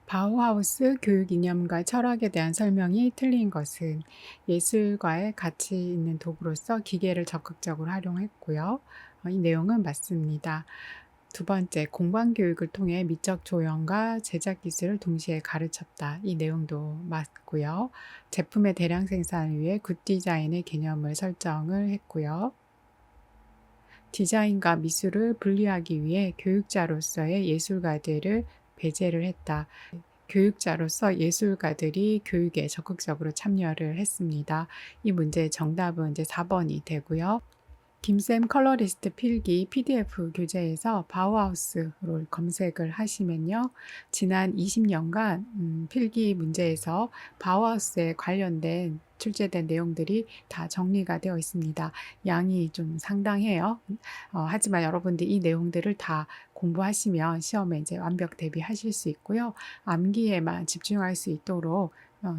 바우하우스 교육 이념과 철학에 대한 설명이 틀린 것은 예술과의 가치 있는 도구로서 기계를 적극적으로 활용했고요. 이 내용은 맞습니다. 두 번째, 공방 교육을 통해 미적 조형과 제작 기술을 동시에 가르쳤다. 이 내용도 맞고요. 제품의 대량 생산을 위해 굿 디자인의 개념을 설정을 했고요. 디자인과 미술을 분리하기 위해 교육자로서의 예술가들을 배제를 했다. 교육자로서 예술가들이 교육에 적극적으로 참여를 했습니다. 이 문제의 정답은 이제 4번이 되고요. 김쌤 컬러리스트 필기 PDF 교재에서 바우하우스를 검색을 하시면요. 지난 20년간 필기 문제에서 바우하우스에 관련된 출제된 내용들이 다 정리가 되어 있습니다. 양이 좀 상당해요. 하지만 여러분들 이 내용들을 다 공부하시면 시험에 이제 완벽 대비하실 수 있고요. 암기에만 집중할 수 있도록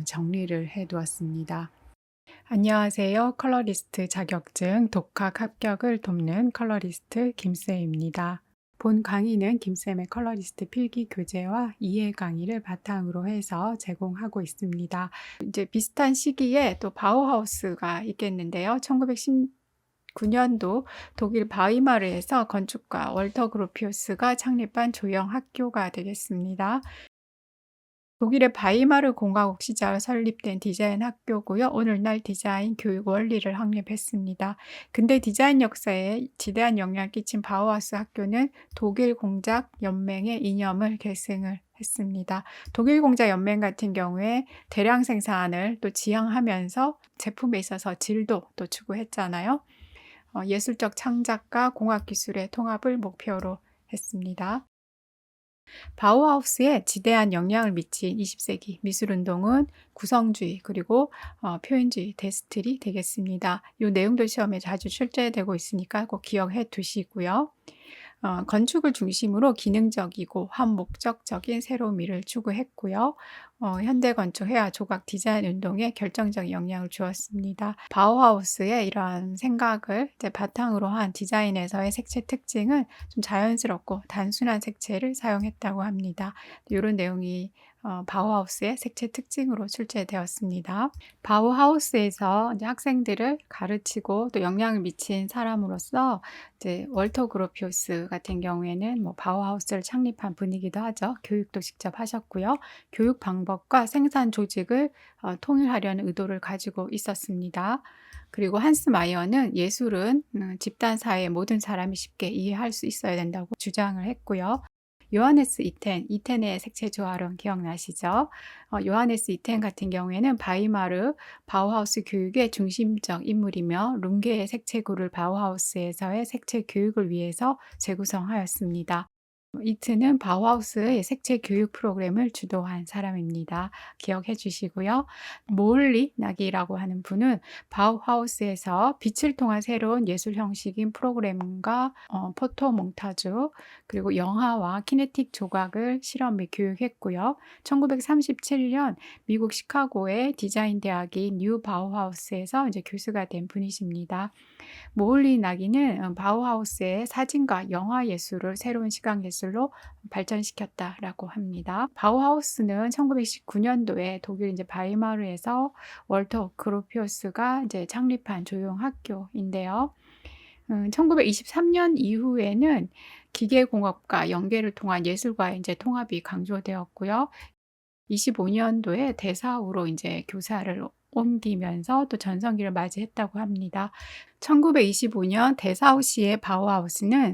정리를 해 두었습니다. 안녕하세요. 컬러리스트 자격증 독학 합격을 돕는 컬러리스트 김쌤입니다. 본 강의는 김쌤의 컬러리스트 필기 교재와 이해 강의를 바탕으로 해서 제공하고 있습니다. 이제 비슷한 시기에 또 바우하우스가 있겠는데요. 1919년도 독일 바이마르에서 건축가 월터 그로피우스가 창립한 조형 학교가 되겠습니다. 독일의 바이마르 공화국 시절 설립된 디자인 학교고요. 오늘날 디자인 교육 원리를 확립했습니다. 근대 디자인 역사에 지대한 영향을 끼친 바우하우스 학교는 독일 공작 연맹의 이념을 계승을 했습니다. 독일 공작 연맹 같은 경우에 대량 생산을 또 지향하면서 제품에 있어서 질도 또 추구했잖아요. 예술적 창작과 공학 기술의 통합을 목표로 했습니다. 바우하우스에 지대한 영향을 미친 20세기 미술운동은 구성주의 그리고 표현주의 대스틸이 되겠습니다. 이 내용도 시험에 자주 출제되고 있으니까 꼭 기억해 두시고요. 건축을 중심으로 기능적이고 한목적적인 새로미를 추구했고요. 현대 건축 회화 조각 디자인 운동에 결정적인 영향을 주었습니다. 바우하우스의 이러한 생각을 이제 바탕으로 한 디자인에서의 색채 특징은 좀 자연스럽고 단순한 색채를 사용했다고 합니다. 이런 내용이 바우하우스의 색채 특징으로 출제되었습니다. 바우하우스에서 이제 학생들을 가르치고 또 영향을 미친 사람으로서 이제 월터 그로피우스 같은 경우에는 뭐 바우하우스를 창립한 분이기도 하죠. 교육도 직접 하셨고요. 교육 방법과 생산 조직을 통일하려는 의도를 가지고 있었습니다. 그리고 한스 마이어는 예술은 집단 사회의 모든 사람이 쉽게 이해할 수 있어야 된다고 주장을 했고요. 요하네스 이텐의 색채 조화론 기억나시죠? 요하네스 이텐 같은 경우에는 바이마르 바우하우스 교육의 중심적 인물이며 룽게의 색채구를 바우하우스에서의 색채 교육을 위해서 재구성하였습니다. 이트는 바우하우스의 색채 교육 프로그램을 주도한 사람입니다. 기억해 주시고요. 모을리 나기라고 하는 분은 바우하우스에서 빛을 통한 새로운 예술 형식인 프로그램과 포토 몽타주 그리고 영화와 키네틱 조각을 실험 및 교육했고요. 1937년 미국 시카고의 디자인 대학인 뉴 바우하우스에서 이제 교수가 된 분이십니다. 모을리 나기는 바우하우스의 사진과 영화 예술을 새로운 시각 예술로 발전시켰다라고 합니다. 바우하우스는 1919년도에 독일 이제 바이마르에서 월터 그로피우스가 이제 창립한 조형 학교인데요. 1923년 이후에는 기계공업과 연계를 통한 예술과의 이제 통합이 강조되었고요. 25년도에 대사후로 이제 교사를 옮기면서 또 전성기를 맞이했다고 합니다. 1925년 대사후시의 바우하우스는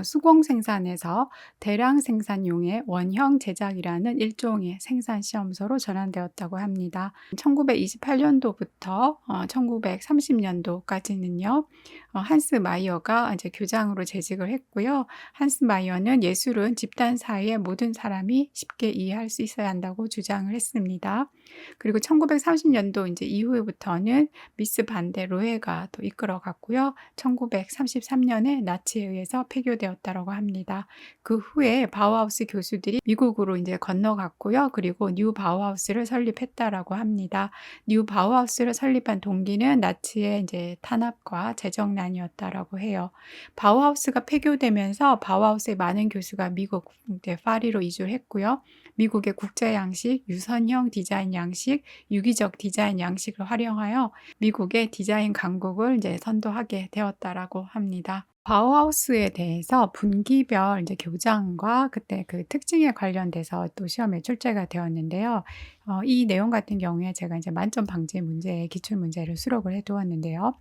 수공 생산에서 대량 생산용의 원형 제작이라는 일종의 생산 시험소로 전환되었다고 합니다. 1928년도부터 1930년도까지는요. 한스 마이어가 이제 교장으로 재직을 했고요. 한스 마이어는 예술은 집단 사이의 모든 사람이 쉽게 이해할 수 있어야 한다고 주장을 했습니다. 그리고 1930년도 이제 이후부터는 미스 반데 로헤가 또 이끌어 들어갔고요. 1933년에 나치에 의해서 폐교되었다고 합니다. 그 후에 바우하우스 교수들이 미국으로 이제 건너갔고요. 그리고 뉴 바우하우스를 설립했다라고 합니다. 뉴 바우하우스를 설립한 동기는 나치의 이제 탄압과 재정난이었다라고 해요. 바우하우스가 폐교되면서 바우하우스의 많은 교수가 미국 이제 파리로 이주를 했고요. 미국의 국제 양식, 유선형 디자인 양식, 유기적 디자인 양식을 활용하여 미국의 디자인 강국을 이제 선도하게 되었다라고 합니다. 바우하우스에 대해서 분기별 이제 교장과 그때 그 특징에 관련돼서 또 시험에 출제가 되었는데요. 이 내용 같은 경우에 제가 이제 만점 방지 문제에 기출 문제를 수록을 해 두었는데요.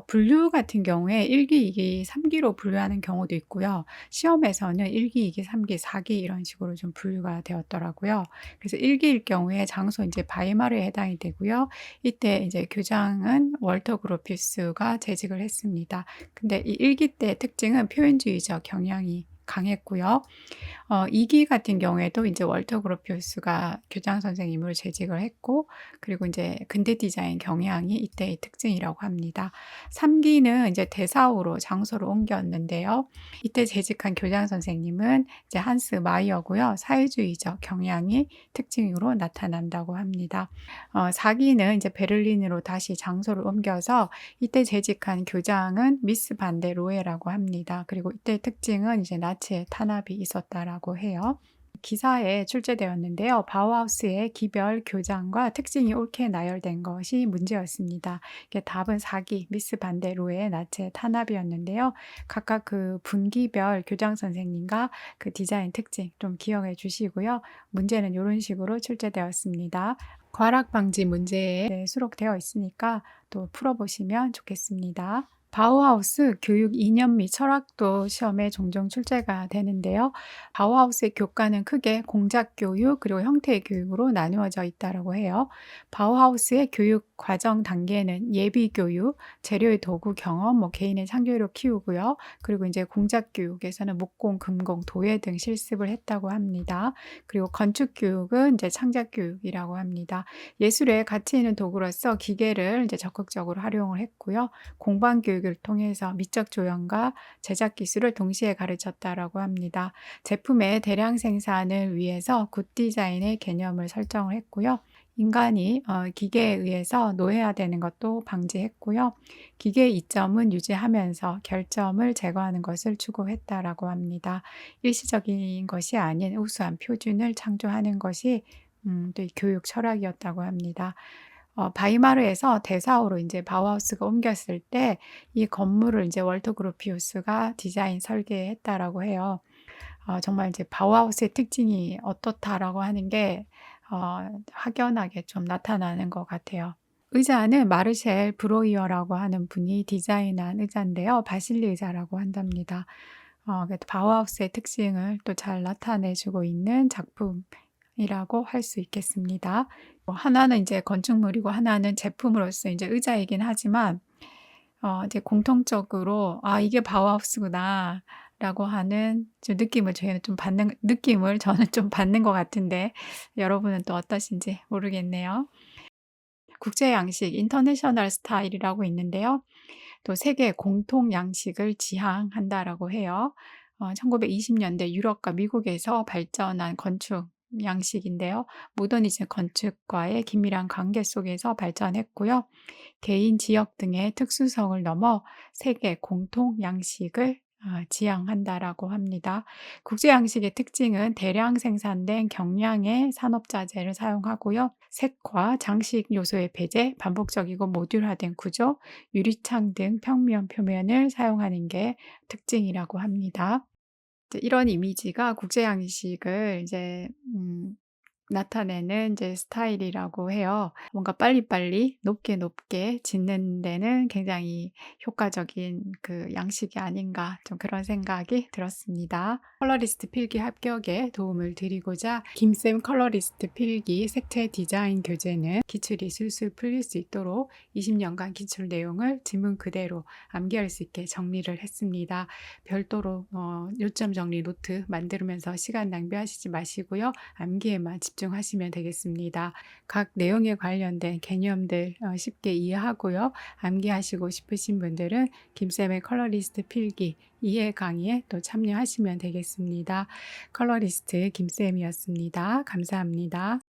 분류 같은 경우에 1기, 2기, 3기로 분류하는 경우도 있고요. 시험에서는 1기, 2기, 3기, 4기 이런 식으로 좀 분류가 되었더라고요. 그래서 1기일 경우에 장소 이제 바이마르에 해당이 되고요. 이때 이제 교장은 월터 그로피우스가 재직을 했습니다. 근데 이 1기 때 특징은 표현주의적 경향이 강했고요. 2기 같은 경우에도 이제 월터 그로피우스가 교장 선생님으로 재직을 했고, 그리고 이제 근대 디자인 경향이 이때의 특징이라고 합니다. 3기는 이제 대사우로 장소를 옮겼는데요. 이때 재직한 교장 선생님은 이제 한스 마이어고요. 사회주의적 경향이 특징으로 나타난다고 합니다. 4기는 이제 베를린으로 다시 장소를 옮겨서 이때 재직한 교장은 미스 반데 로에라고 합니다. 그리고 이때 특징은 이제 나치의 탄압이 있었다라고 해요. 기사에 출제되었는데요. 바우하우스의 기별 교장과 특징이 옳게 나열된 것이 문제였습니다. 답은 4기 미스 반데로의 나치의 탄압이었는데요. 각각 그 분기별 교장 선생님과 그 디자인 특징 좀 기억해 주시고요. 문제는 이런 식으로 출제되었습니다. 과락 방지 문제에 수록되어 있으니까 또 풀어보시면 좋겠습니다. 바우하우스 교육 이념 및 철학도 시험에 종종 출제가 되는데요. 바우하우스의 교과는 크게 공작 교육 그리고 형태 교육으로 나누어져 있다고 해요. 바우하우스의 교육 과정 단계는 예비 교육, 재료의 도구 경험, 개인의 창조력을 키우고요. 그리고 이제 공작 교육에서는 목공, 금공, 도예 등 실습을 했다고 합니다. 그리고 건축 교육은 이제 창작 교육이라고 합니다. 예술의 가치 있는 도구로서 기계를 이제 적극적으로 활용을 했고요. 공방 교육을 통해서 미적 조형과 제작 기술을 동시에 가르쳤다라고 합니다. 제품의 대량 생산을 위해서 굿 디자인의 개념을 설정을 했고요. 인간이 기계에 의해서 노예화되는 것도 방지했고요. 기계의 이점은 유지하면서 결점을 제거하는 것을 추구했다라고 합니다. 일시적인 것이 아닌 우수한 표준을 창조하는 것이 또 이 교육 철학이었다고 합니다. 바이마르에서 대사우로 이제 바우하우스가 옮겼을 때 이 건물을 이제 월터 그로피우스가 디자인 설계했다라고 해요. 정말 이제 바우하우스의 특징이 어떻다라고 하는 게 확연하게 좀 나타나는 것 같아요. 의자는 마르셀 브로이어라고 하는 분이 디자인한 의자인데요. 바실리 의자라고 한답니다. 바우하우스의 특징을 또 잘 나타내주고 있는 작품이라고 할 수 있겠습니다. 하나는 이제 건축물이고 하나는 제품으로서 이제 의자이긴 하지만 이제 공통적으로 '아 이게 바우하우스구나.' 라고 하는 좀 느낌을 저희는 좀 받는 느낌을 저는 좀 받는 것 같은데 여러분은 또 어떠신지 모르겠네요. 국제 양식 인터내셔널 스타일이라고 있는데요. 또 세계 공통 양식을 지향한다라고 해요. 1920년대 유럽과 미국에서 발전한 건축 양식인데요. 모더니즘 건축과의 긴밀한 관계 속에서 발전했고요. 개인, 지역 등의 특수성을 넘어 세계 공통 양식을 지향한다라고 합니다. 국제 양식의 특징은 대량 생산된 경량의 산업자재를 사용하고요. 색과 장식 요소의 배제, 반복적이고 모듈화된 구조, 유리창 등 평면 표면을 사용하는 게 특징이라고 합니다. 이런 이미지가 국제 양식을 이제 나타내는 이제 스타일이라고 해요. 뭔가 빨리빨리 높게 짓는 데는 굉장히 효과적인 그 양식이 아닌가 좀 그런 생각이 들었습니다. 컬러리스트 필기 합격에 도움을 드리고자 김쌤 컬러리스트 필기 색채 디자인 교재는 기출이 술술 풀릴 수 있도록 20년간 기출 내용을 지문 그대로 암기할 수 있게 정리를 했습니다. 별도로 요점 정리 노트 만들면서 시간 낭비하시지 마시고요. 암기에만 집중하시기 집중하시면 되겠습니다. 각 내용에 관련된 개념들 쉽게 이해하고요. 암기하시고 싶으신 분들은 김쌤의 컬러리스트 필기 이해 강의에 또 참여하시면 되겠습니다. 컬러리스트 김쌤이었습니다. 감사합니다.